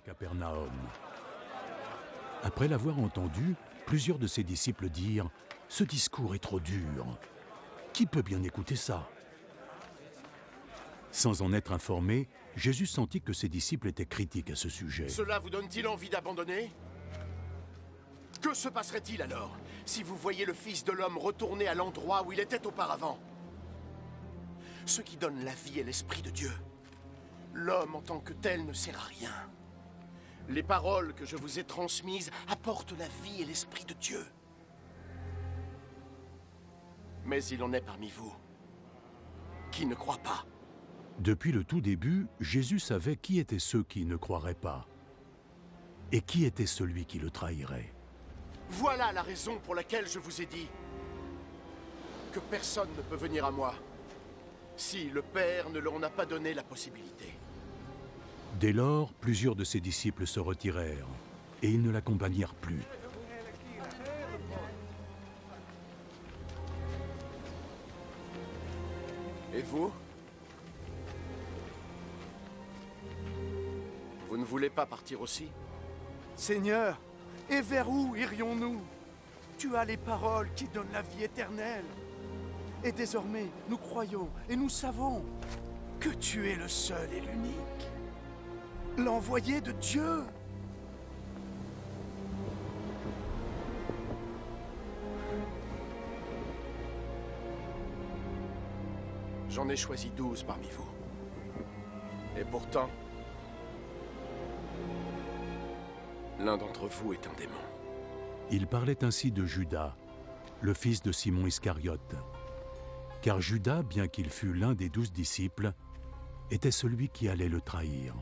Capernaum. Après l'avoir entendu, plusieurs de ses disciples dirent « Ce discours est trop dur. Qui peut bien écouter ça ?» Sans en être informé, Jésus sentit que ses disciples étaient critiques à ce sujet. Cela vous donne-t-il envie d'abandonner? Que se passerait-il alors, si vous voyez le Fils de l'homme retourner à l'endroit où il était auparavant? Ce qui donne la vie est l'Esprit de Dieu. L'homme en tant que tel ne sert à rien. Les paroles que je vous ai transmises apportent la vie et l'Esprit de Dieu. Mais il en est parmi vous qui ne croient pas. Depuis le tout début, Jésus savait qui étaient ceux qui ne croiraient pas et qui était celui qui le trahirait. Voilà la raison pour laquelle je vous ai dit que personne ne peut venir à moi si le Père ne leur en a pas donné la possibilité. Dès lors, plusieurs de ses disciples se retirèrent et ils ne l'accompagnèrent plus. Et vous? Vous ne voulez pas partir aussi? Seigneur, et vers où irions-nous? Tu as les paroles qui donnent la vie éternelle. Et désormais, nous croyons et nous savons que tu es le seul et l'unique, l'envoyé de Dieu. J'en ai choisi 12 parmi vous. Et pourtant, l'un d'entre vous est un démon. Il parlait ainsi de Judas, le fils de Simon Iscariote. Car Judas, bien qu'il fût l'un des 12 disciples, était celui qui allait le trahir.